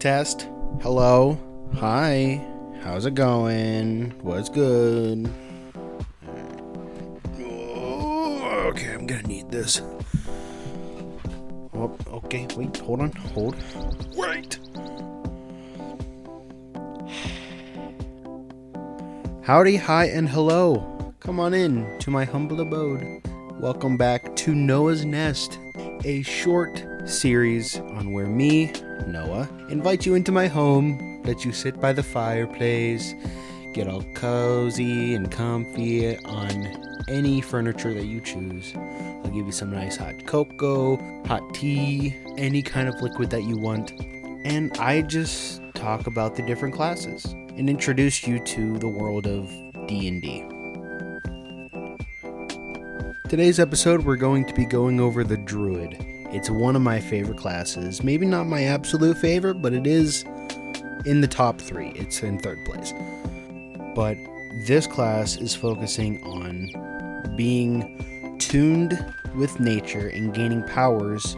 test. Hello. Hi. How's it going? What's good? Oh, okay, I'm gonna need this. Oh, okay, wait, hold on. Wait! Howdy, hi, and hello. Come on in to my humble abode. Welcome back to Noah's Nest, a short series on where me, Noah, invite you into my home, let you sit by the fireplace, get all cozy and comfy on any furniture that you choose. I'll give you some nice hot cocoa, hot tea, any kind of liquid that you want, and I just talk about the different classes and introduce you to the world of D&D. Today's episode, we're going to be going over the Druid. It's one of my favorite classes. Maybe not my absolute favorite, but it is in the top 3. It's in 3rd place. But this class is focusing on being tuned with nature and gaining powers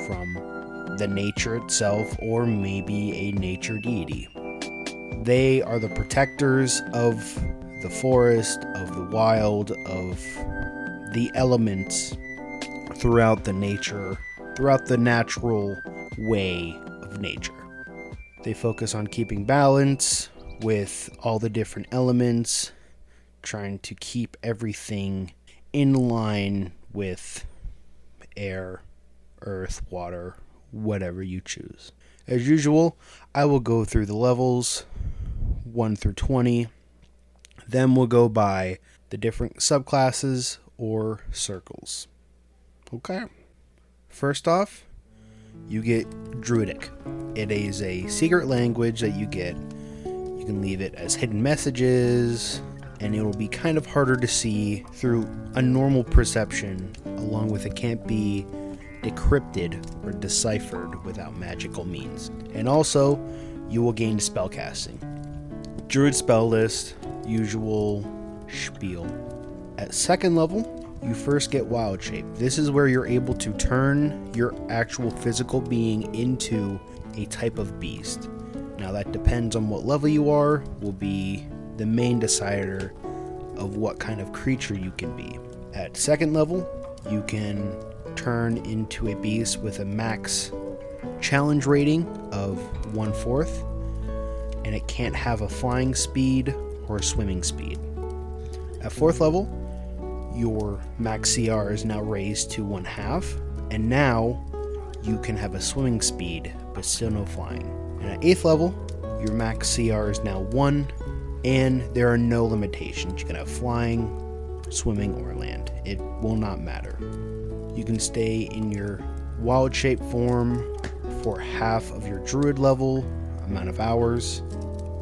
from the nature itself, or maybe a nature deity. They are the protectors of the forest, of the wild, of the elements throughout the natural way of nature. They focus on keeping balance with all the different elements, trying to keep everything in line with air, earth, water, whatever you choose. As usual, I will go through the levels 1 through 20. Then we'll go by the different subclasses or circles. Okay. First off, you get Druidic. It is a secret language that you get. You can leave it as hidden messages, and it will be kind of harder to see through a normal perception, along with it can't be decrypted or deciphered without magical means. And also, you will gain spellcasting. Druid spell list, usual spiel. At 2nd level, you first get Wild Shape. This is where you're able to turn your actual physical being into a type of beast. Now that depends on what level you are, will be the main decider of what kind of creature you can be. At 2nd level, you can turn into a beast with a max challenge rating of 1/4, and it can't have a flying speed or a swimming speed. At 4th level, your max CR is now raised to 1/2, and now you can have a swimming speed, but still no flying. And at 8th level, your max CR is now 1, and there are no limitations. You can have flying, swimming, or land. It will not matter. You can stay in your wild shape form for half of your druid level amount of hours.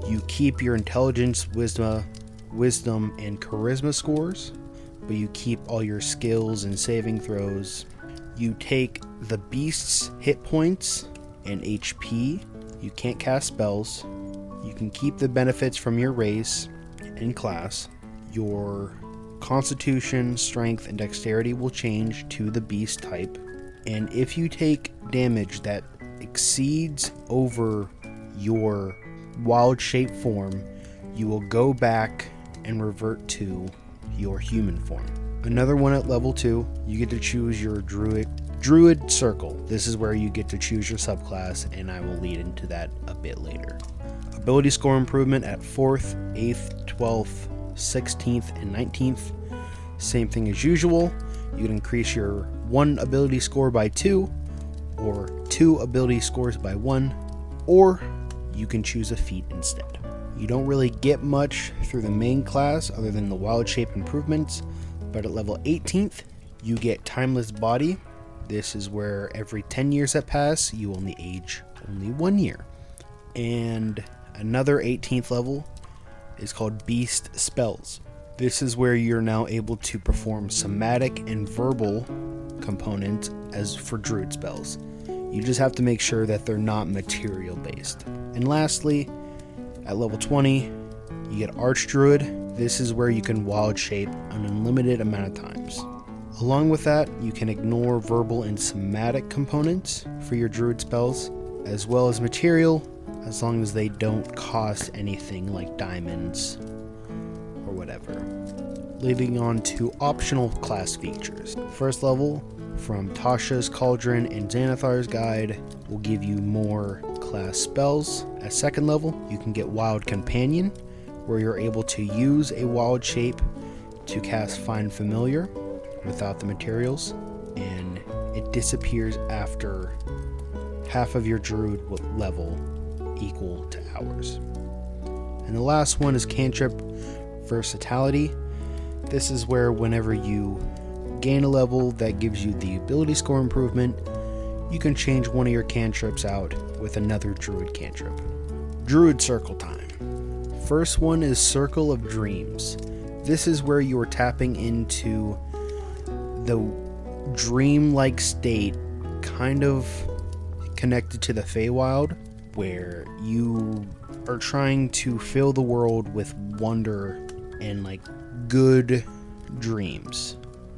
You keep your intelligence, wisdom, and charisma scores, but you keep all your skills and saving throws. You take the beast's hit points and HP. You can't cast spells. You can keep the benefits from your race and class. Your constitution, strength, and dexterity will change to the beast type. And if you take damage that exceeds over your wild shape form, you will go back and revert to your human form. Another one at level 2, you get to choose your druid circle. This is where you get to choose your subclass, and I will lead into that a bit later. Ability score improvement at 4th, 8th, 12th, 16th, and 19th. Same thing as usual. You can increase your 1 ability score by 2, or 2 ability scores by 1, or you can choose a feat instead. You don't really get much through the main class other than the wild shape improvements, but at level 18th, you get Timeless Body. This is where every 10 years that pass, you only age 1 year. And another 18th level is called Beast Spells. This is where you're now able to perform somatic and verbal components as for druid spells. You just have to make sure that they're not material based. And lastly, at level 20, you get Archdruid. This is where you can wild shape an unlimited amount of times. Along with that, you can ignore verbal and somatic components for your druid spells, as well as material, as long as they don't cost anything like diamonds or whatever. Leading on to optional class features. First level, from Tasha's Cauldron and Xanathar's Guide, will give you more class spells. At second level, you can get Wild Companion, where you're able to use a wild shape to cast Find Familiar without the materials, and it disappears after half of your Druid level equal to ours. And the last one is Cantrip Versatility. This is where whenever you gain a level that gives you the ability score improvement, you can change one of your cantrips out with another Druid cantrip. Druid Circle time. First one is Circle of Dreams. This is where you are tapping into the dream-like state, kind of connected to the Feywild, where you are trying to fill the world with wonder and like good dreams.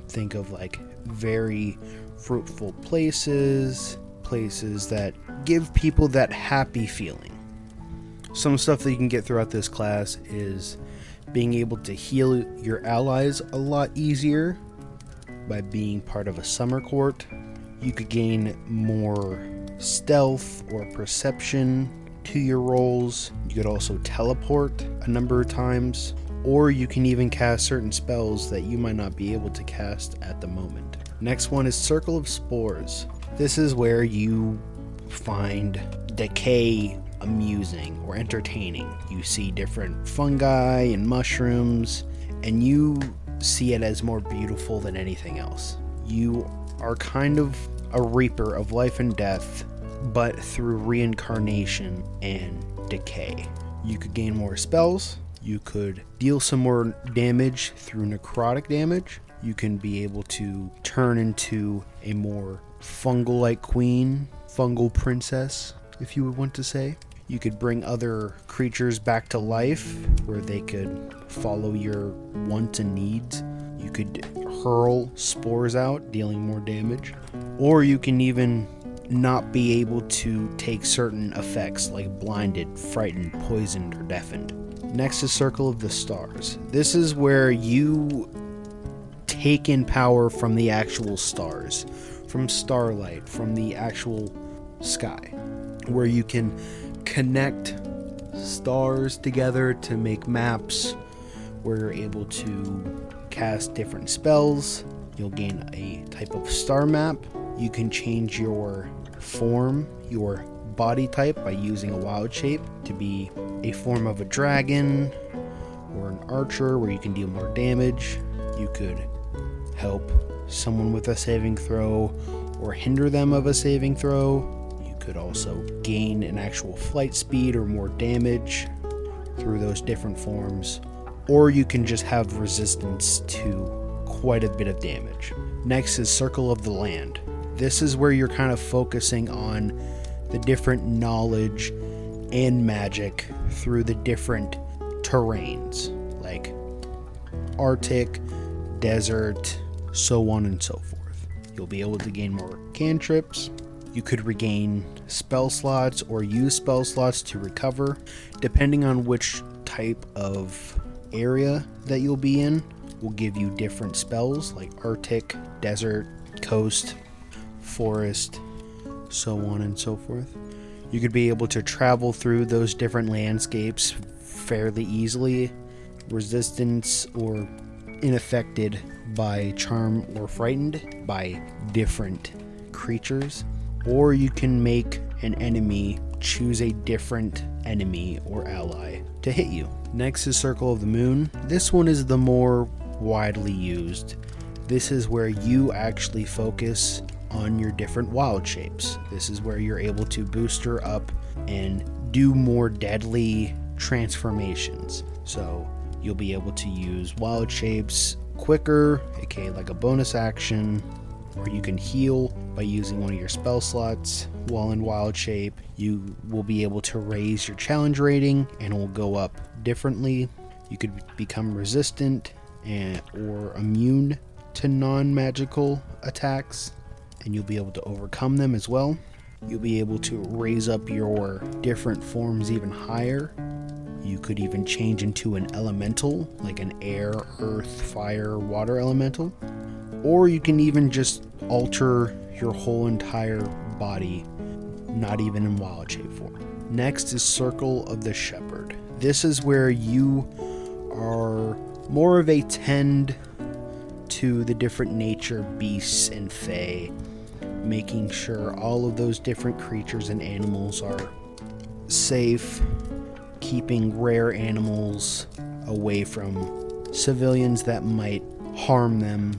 Think of like very fruitful places that give people that happy feeling. Some stuff that you can get throughout this class is being able to heal your allies a lot easier by being part of a summer court. You could gain more stealth or perception to your rolls. You could also teleport a number of times, or you can even cast certain spells that you might not be able to cast at the moment. Next one is Circle of Spores. This is where you find decay amusing or entertaining. You see different fungi and mushrooms, and you see it as more beautiful than anything else. You are kind of a reaper of life and death, but through reincarnation and decay. You could gain more spells. You could deal some more damage through necrotic damage. You can be able to turn into a more fungal-like queen, fungal princess, if you would want to say. You could bring other creatures back to life where they could follow your wants and needs. You could hurl spores out, dealing more damage. Or you can even not be able to take certain effects like blinded, frightened, poisoned, or deafened. Next is Circle of the Stars. This is where you take in power from the actual stars, from starlight, from the actual sky, where you can connect stars together to make maps where you're able to cast different spells. You'll gain a type of star map. You can change your form, your body type, by using a wild shape to be a form of a dragon or an archer where you can deal more damage. You could help someone with a saving throw or hinder them of a saving throw. You could also gain an actual flight speed or more damage through those different forms, or you can just have resistance to quite a bit of damage. Next is Circle of the Land. This is where you're kind of focusing on the different knowledge and magic through the different terrains, like Arctic, desert, so on and so forth. You'll be able to gain more cantrips. You could regain spell slots or use spell slots to recover, depending on which type of area that you'll be in. Will give you different spells like Arctic, desert, coast, forest, so on and so forth. You could be able to travel through those different landscapes fairly easily, resistance or unaffected by charm or frightened by different creatures. Or you can make an enemy choose a different enemy or ally to hit you. Next is Circle of the Moon. This one is the more widely used. This is where you actually focus on your different wild shapes. This is where you're able to booster up and do more deadly transformations. So you'll be able to use wild shapes quicker, aka like a bonus action, or you can heal by using one of your spell slots while in wild shape. You will be able to raise your challenge rating and it will go up differently. You could become resistant or immune to non-magical attacks, and you'll be able to overcome them as well. You'll be able to raise up your different forms even higher. You could even change into an elemental, like an air, earth, fire, water elemental. Or you can even just alter your whole entire body, not even in wild shape form. Next is Circle of the Shepherd. This is where you are more of a tend to the different nature beasts and fae, making sure all of those different creatures and animals are safe, keeping rare animals away from civilians that might harm them.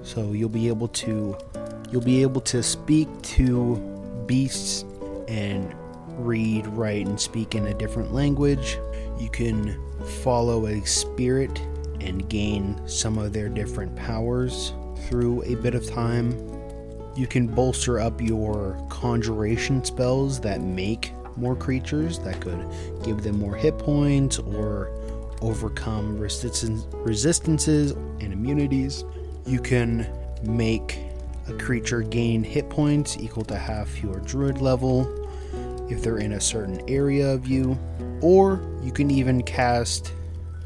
So you'll be able to speak to beasts and read, write, and speak in a different language. You can follow a spirit and gain some of their different powers through a bit of time. You can bolster up your conjuration spells that make more creatures, that could give them more hit points or overcome resistances and immunities. You can make a creature gain hit points equal to half your druid level if they're in a certain area of you, or you can even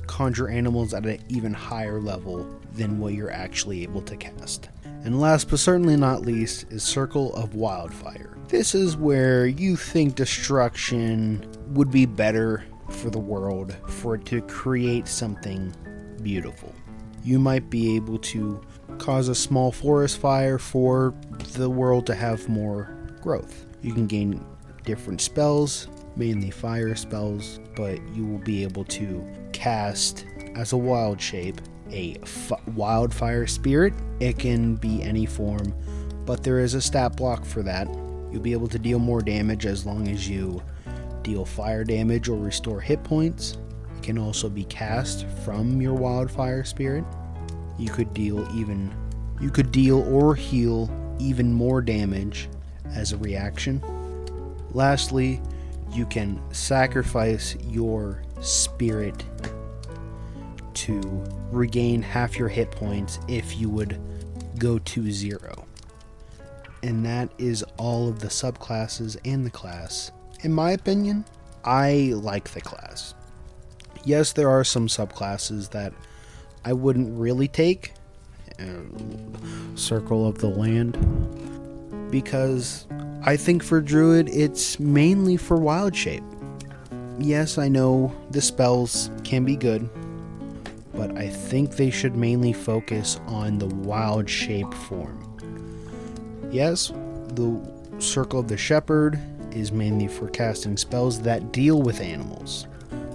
conjure animals at an even higher level than what you're actually able to cast. And last but certainly not least is Circle of Wildfire. This is where you think destruction would be better for the world, for it to create something beautiful. You might be able to cause a small forest fire for the world to have more growth. You can gain different spells, mainly fire spells, but you will be able to cast as a wild shape a wildfire spirit. It can be any form, but there is a stat block for that. You'll be able to deal more damage as long as you deal fire damage or restore hit points. It can also be cast from your wildfire spirit. You could deal or heal even more damage as a reaction. Lastly, you can sacrifice your spirit to regain half your hit points if you would go to 0. And that is all of the subclasses and the class. In my opinion, I like the class. Yes, there are some subclasses that I wouldn't really take. Circle of the Land. Because I think for Druid, it's mainly for wild shape. Yes, I know the spells can be good, but I think they should mainly focus on the wild shape form. Yes, the Circle of the Shepherd is mainly for casting spells that deal with animals.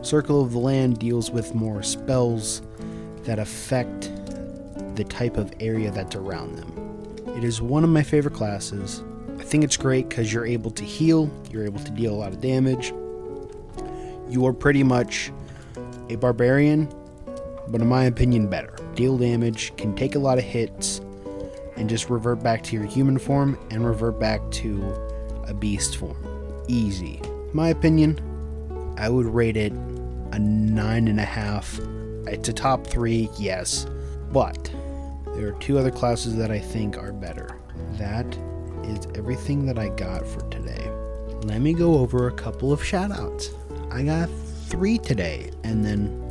Circle of the Land deals with more spells that affect the type of area that's around them. It is one of my favorite classes. I think it's great because you're able to heal, you're able to deal a lot of damage. You are pretty much a barbarian, but in my opinion better. Deal damage, can take a lot of hits, and just revert back to your human form and revert back to a beast form. Easy. In my opinion, I would rate it a 9.5. It's a top 3, yes, but there are 2 other classes that I think are better. That is everything that I got for today. Let me go over a couple of shoutouts. I got 3 today, and then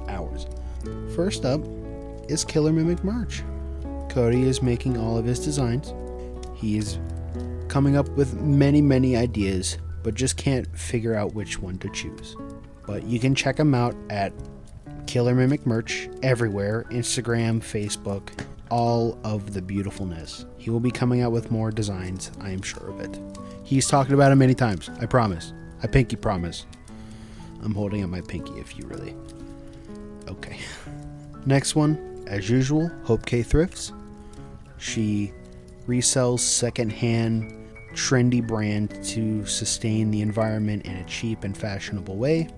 ours. First up is Killer Mimic merch. Cody is making all of his designs. He is coming up with many ideas, but just can't figure out which one to choose. But you can check him out at Killer Mimic merch everywhere, Instagram, Facebook, all of the beautifulness. He will be coming out with more designs, I am sure of it. He's talked about it many times, I promise. I pinky promise. I'm holding up my pinky if you really... Okay. Next one, as usual, Hope K Thrifts. She resells secondhand, trendy brand to sustain the environment in a cheap and fashionable way.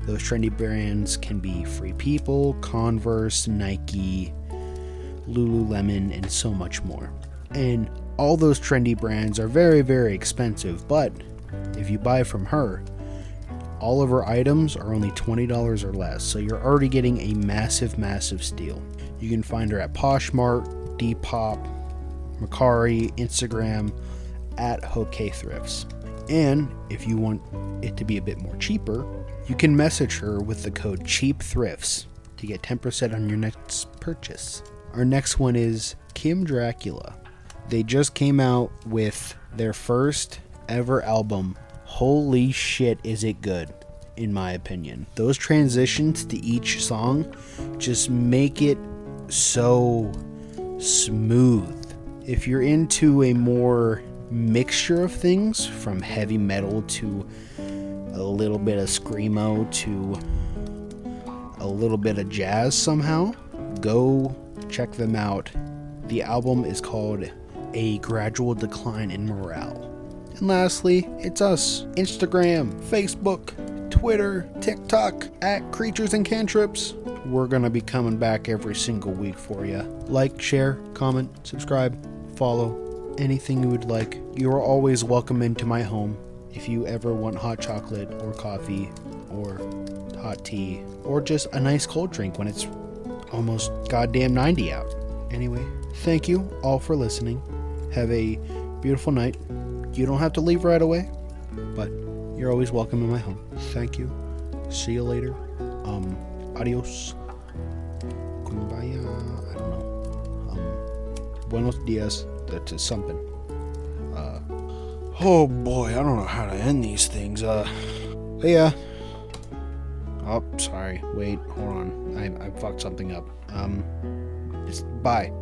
Those trendy brands can be Free People, Converse, Nike, Lululemon, and so much more. And all those trendy brands are very expensive, but if you buy from her, all of her items are only $20 or less, so you're already getting a massive steal. You can find her at Poshmark, Depop, Mercari, Instagram, at Okay Thrifts. And if you want it to be a bit more cheaper, you can message her with the code CHEAPTHRIFTS to get 10% on your next purchase. Our next one is Kim Dracula. They just came out with their first ever album. Holy shit, is it good, in my opinion. Those transitions to each song just make it so smooth. If you're into a more mixture of things, from heavy metal to a little bit of screamo to a little bit of jazz somehow, go check them out. The album is called A Gradual Decline in Morale. And lastly, it's us. Instagram, Facebook, Twitter, TikTok, at Creatures and Cantrips. We're going to be coming back every single week for you. Like, share, comment, subscribe, follow, anything you would like. You are always welcome into my home. If you ever want hot chocolate or coffee or hot tea or just a nice cold drink when it's almost goddamn 90 out. Anyway, thank you all for listening. Have a beautiful night. You don't have to leave right away, but you're always welcome in my home. Thank you. See you later. Adios. Kumbaya. I don't know. Buenos dias to something. Oh boy, I don't know how to end these things. Yeah. Oh, sorry. Wait, hold on. I fucked something up. Bye.